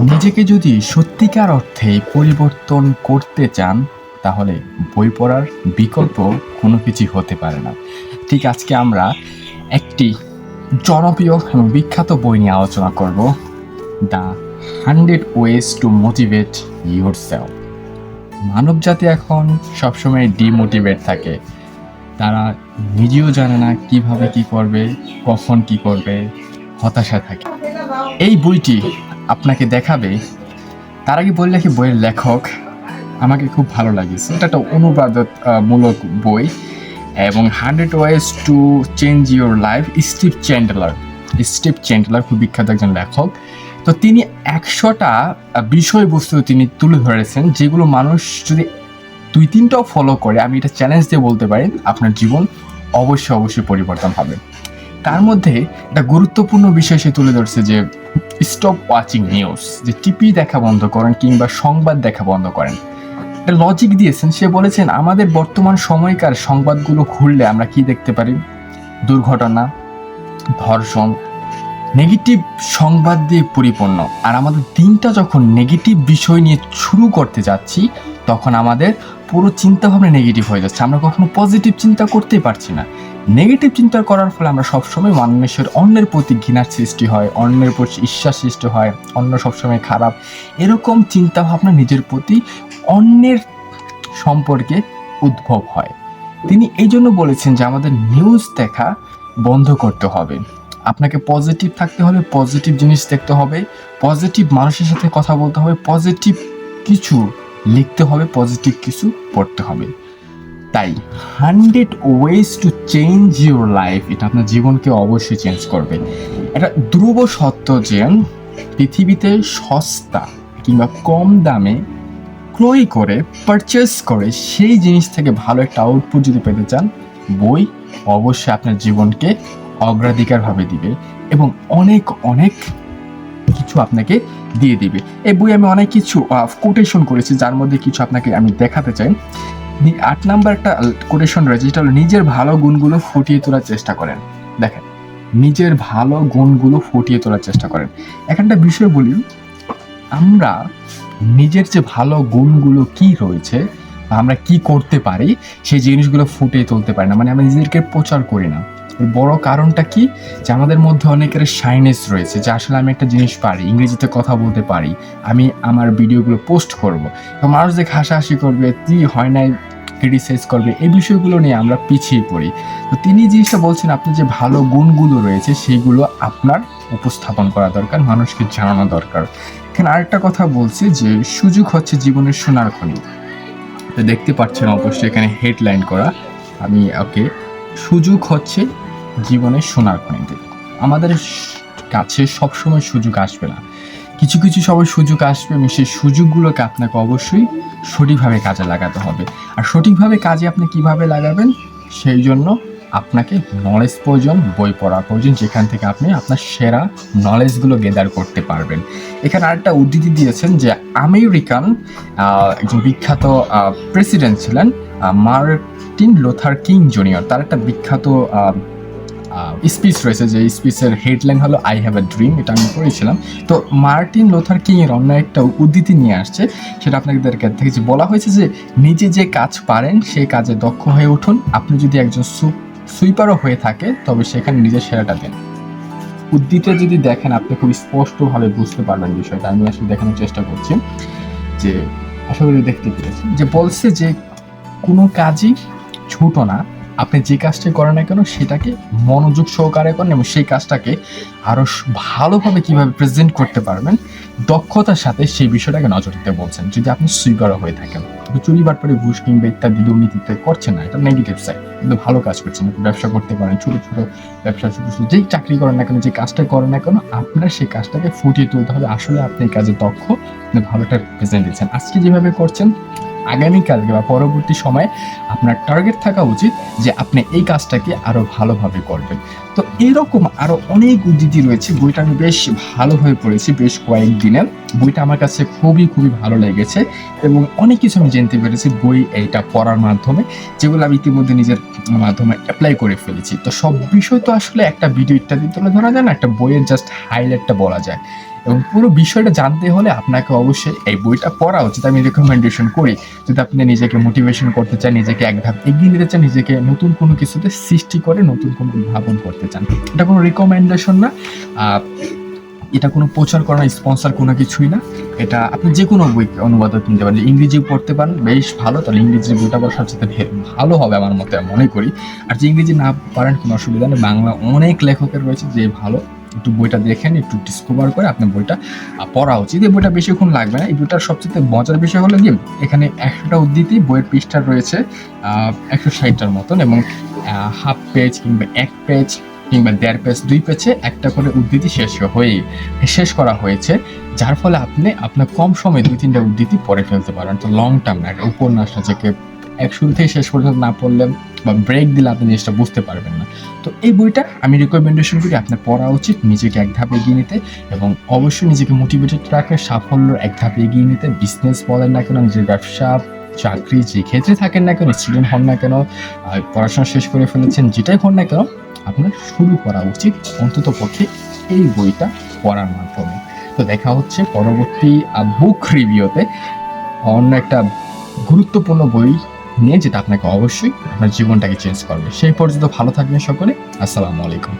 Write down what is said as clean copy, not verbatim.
নিজেকে যদি সত্যিকার অর্থে পরিবর্তন করতে চান তাহলে বই পড়ার বিকল্প কোনো কিছুই হতে পারে না। ঠিক আজকে আমরা একটি জনপ্রিয় এবং বিখ্যাত বই নিয়ে আলোচনা করব, the 100 ways to motivate yourself. মানবজাতি এখন সবসময় ডিমোটিভেট থাকে। তারা নিজেও জানে না কিভাবে কি করবে, কখন কি করবে, হতাশা থাকে। এই বইটি আপনাকে দেখাবে। তার আগে বললে কি বইয়ের লেখক আমাকে খুব ভালো লাগছে। এটা একটা অনুবাদক মূলক বই এবং 100 ways to change your life. Steve Chandler খুব বিখ্যাত একজন লেখক। তো তিনি 100টা বিষয়বস্তু তিনি তুলে ধরেছেন, যেগুলো মানুষ যদি 2-3টাও ফলো করে, আমি এটা চ্যালেঞ্জ দিয়ে বলতে পারি, আপনার জীবন অবশ্যই পরিবর্তন হবে। তার মধ্যে একটা গুরুত্বপূর্ণ বিষয় সে তুলে ধরছে যে স্টপ ওয়াচিং নিউজ, যে টিভি দেখা বন্ধ করেন কিংবা সংবাদ দেখা বন্ধ করেন। একটা লজিক দিয়েছেন। সে বলেছেন আমাদের বর্তমান সময়কার সংবাদগুলো খুললে আমরা কি দেখতে পারি? দুর্ঘটনা, ধর্ষণ, নেগেটিভ সংবাদ দিয়ে পরিপূর্ণ। আর আমাদের দিনটা যখন নেগেটিভ বিষয় নিয়ে শুরু করতে যাচ্ছি, তখন আমাদের পুরো চিন্তাভাবনা নেগেটিভ হয়ে যাচ্ছে। আমরা কখনো পজিটিভ চিন্তা করতেই পারছি না। নেগেটিভ চিন্তা করার ফলে আমরা সবসময় মানুষের অন্যের প্রতি ঘৃণার সৃষ্টি হয়, অন্যের প্রতি ঈর্ষা সৃষ্টি হয়, অন্য সবসময় খারাপ, এরকম চিন্তাভাবনা নিজের প্রতি অন্যের সম্পর্কে উদ্ভব হয়। তিনি এই জন্য বলেছেন যে আমাদের নিউজ দেখা বন্ধ করতে হবে। আপনাকে পজিটিভ থাকতে হলে পজিটিভ জিনিস দেখতে হবে, পজিটিভ মানুষের সাথে কথা বলতে হবে, পজিটিভ কিছু লিখতে হবে, পজিটিভ কিছু পড়তে হবে। তাই 100 ways to change your life, এটা আপনার জীবনকে অবশ্যই চেঞ্জ করবে। এটা ধ্রুব সত্য যে পৃথিবীতে সস্তা কিংবা কম দামে ক্রয় করে, পারচেস করে সেই জিনিস থেকে ভালো একটা আউটপুট যদি পেতে চান, বই অবশ্যই আপনার জীবনকে অগ্রাধিকারভাবে দিবে এবং অনেক কিছু আপনাকে দিয়ে দিবে। এই বই আমি অনেক কিছু কোটেশন করেছি, যার মধ্যে কিছু আপনাকে আমি দেখাতে চাই। 8 নাম্বার একটা কোটেশন রয়েছে, যেটা হলো নিজের ভালো গুণগুলো ফুটিয়ে তোলার চেষ্টা করেন। দেখেন, নিজের ভালো গুণগুলো ফুটিয়ে তোলার চেষ্টা করেন। একটা বিষয় বলি, আমরা নিজের যে ভালো গুণগুলো কি রয়েছে, আমরা কি করতে পারি, সেই জিনিসগুলো ফুটিয়ে তুলতে পারি না, মানে আমরা নিজেদেরকে প্রচার করি না। বড় কারণটা কি? যে আমাদের মধ্যে অনেকের শাইনেস রয়েছে, যে আসলে আমি একটা জিনিস পারি, ইংরেজিতে কথা বলতে পারি, আমি আমার ভিডিওগুলো পোস্ট করব, তো মানুষ দেখে হাসাহাসি করবে, কি হয় নাই ক্রিটিসাইজ করবে, এই বিষয়গুলো নিয়ে আমরা পিছিয়ে পড়ি। তো তিনি জিনিসটা বলছেন, আপনার যে ভালো গুণগুলো রয়েছে সেগুলো আপনার উপস্থাপন করা দরকার, মানুষকে জানানো দরকার। এখানে আরেকটা কথা বলছে যে সুযোগ হচ্ছে জীবনের সোনার খনি। তো দেখতে পাচ্ছেন অবশ্যই এখানে হেডলাইন করা, আমি ওকে, সুযোগ হচ্ছে জীবনের সোনার খনি। আমাদের কাছে সবসময় সুযোগ আসবে না, কিছু সময় সুযোগ আসবে এবং সেই সুযোগগুলোকে আপনাকে অবশ্যই সঠিকভাবে কাজে লাগাতে হবে। আর সঠিকভাবে কাজে আপনি কিভাবে লাগাবেন, সেই জন্য আপনাকে নলেজ প্রয়োজন, বই পড়া প্রয়োজন, যেখান থেকে আপনি আপনার সেরা নলেজগুলো গেদার করতে পারবেন। এখানে আরেকটা উদ্ধৃতি দিয়েছেন যে আমেরিকান একজন বিখ্যাত প্রেসিডেন্ট ছিলেন মার্টিন লুথার কিং জুনিয়র। তার একটা বিখ্যাত স্পিচ রয়েছে, যে স্পিচের হেডলাইন হলো আই হ্যাভ এ ড্রিম। এটা আমি পড়েছিলাম। তো মার্টিন লুথার কিং এর অন্য একটা উদ্ধৃতি নিয়ে আসছে, সেটা আপনাদের থেকে যে বলা হয়েছে যে নিজে যে কাজ পারেন সেই কাজে দক্ষ হয়ে উঠুন। আপনি যদি একজন সুইপারও হয়ে থাকে তবে সেখানে নিজের সেরাটা দেন। উদ্ধৃতিটা যদি দেখেন আপনি খুব স্পষ্টভাবে বুঝতে পারবেন বিষয়টা। আমি আসলে দেখানোর চেষ্টা করছি, যে আশা করি দেখতে পেরেছি, যে বলছে যে কোনো কাজই ছোট না, আপনি যে কাজটাই করেন না কেন সেটাকে মনোযোগ সহকারে করেন এবং সেই কাজটাকে আরও ভালোভাবে কীভাবে প্রেজেন্ট করতে পারবেন দক্ষতার সাথে, সেই বিষয়টাকে নজর দিতে বলছেন। যদি আপনি সুইপারও হয়ে থাকেন, চুরি বাটপারি ঘুষ কিংবা ইত্যাদি দুর্নীতিতে করছেন না, এটা নেগেটিভ সাইড, কিন্তু ভালো কাজ করছেন, আপনি ব্যবসা করতে পারেন, ছোট ব্যবসা, ছোট যেই চাকরি করেন না কেন, যে কাজটা করেন না কেন, আপনার সেই কাজটাকে ফুটিয়ে তুলতে হবে। আসলে আপনি এই কাজে দক্ষ, আপনি ভালোটা প্রেজেন্ট দিচ্ছেন। আজকে যেভাবে করছেন, আগামীকালকে বা পরবর্তী সময়ে আপনার টার্গেট থাকা উচিত যে আপনি এই কাজটাকে আরও ভালোভাবে করবেন। তো এরকম আরও অনেক উদ্ধৃতি রয়েছে। বইটা আমি বেশ ভালোভাবে পড়েছি বেশ কয়েকদিনে। বইটা আমার কাছে খুবই ভালো লেগেছে এবং অনেক কিছু আমি জানতে পেরেছি বই এইটা পড়ার মাধ্যমে, যেগুলো আমি ইতিমধ্যে নিজের মাধ্যমে অ্যাপ্লাই করে ফেলেছি। তো সব বিষয় তো আসলে একটা ভিডিও ইত্যাদি তুলে ধরা যায় না, একটা বইয়ের জাস্ট হাইলাইটটা বলা যায়। এবং পুরো বিষয়টা জানতে হলে আপনাকে অবশ্যই এই বইটা পড়া উচিত, আমি রেকমেন্ডেশন করি। যদি আপনি নিজেকে মোটিভেশন করতে চান, নিজেকে এক ধাপ এগিয়ে নিতে চান, নিজেকে নতুন কোনো কিছুতে সৃষ্টি করে নতুন কোনো উদ্ভাবন করতে চান, এটা কোনো রিকমেন্ডেশন না, এটা কোনো প্রচার করা স্পন্সর কোনো কিছুই না। এটা আপনি যে কোনো বই অনুবাদও কিনতে পারেন, ইংরেজি পড়তে পারেন বেশ ভালো, তাহলে ইংরেজি বইটা পড়া সবচেয়ে ভালো হবে আমার মতে মনে করি। আর যে ইংরেজি না পারেন কোনো অসুবিধা নেই, বাংলা অনেক লেখকের রয়েছে যে ভালো, একটু বইটা দেখেন, একটু ডিসকভার করে আপনার বইটা পড়া উচিত। এই বইটা বেশিক্ষণ লাগবে না। এই বইটার সবচেয়ে মজার বিষয় হলো কি, এখানে 100টা উদ্ধৃতি, বইয়ের পৃষ্ঠা রয়েছে 160টার মতন, এবং হাফ পেজ কিংবা 1 পেজ কিংবা 1.5 পেজ 2 পেজে একটা করে উদ্ধৃতি শেষ করা হয়েছে, যার ফলে আপনি আপনার কম সময়ে 2-3টা উদ্ধৃতি পড়ে ফেলতে পারেন। তো লং টার্ম না, একটা উপন্যাস না, যে এক শুরু থেকে শেষ পর্যন্ত না পড়লে বা ব্রেক দিলে আপনি জিনিসটা বুঝতে পারবেন না। তো এই বইটা আমি রিকমেন্ডেশন করি আপনার পড়া উচিত, নিজেকে এক ধাপ এগিয়ে নিতে, এবং অবশ্যই নিজেকে মোটিভেটেড রাখে সাফল্য এক ধাপ এগিয়ে নিতে। বিজনেস বলেন না কেন, নিজের ব্যবসা, চাকরি, যে ক্ষেত্রে থাকেন না কেন, স্টুডেন্ট হন না কেন, পড়াশোনা শেষ করে ফেলেছেন, যেটাই হন না কেন, আপনার শুরু করা উচিত অন্তত পক্ষে এই বইটা পড়ার মাধ্যমে। তো দেখা হচ্ছে পরবর্তী বুক রিভিউতে অন্য একটা গুরুত্বপূর্ণ বই নিয়ে, যেটা আপনাকে অবশ্যই আপনার জীবনটাকে চেঞ্জ করবে। সেই পর্যন্ত ভালো থাকবেন সকলে। আসসালামু আলাইকুম।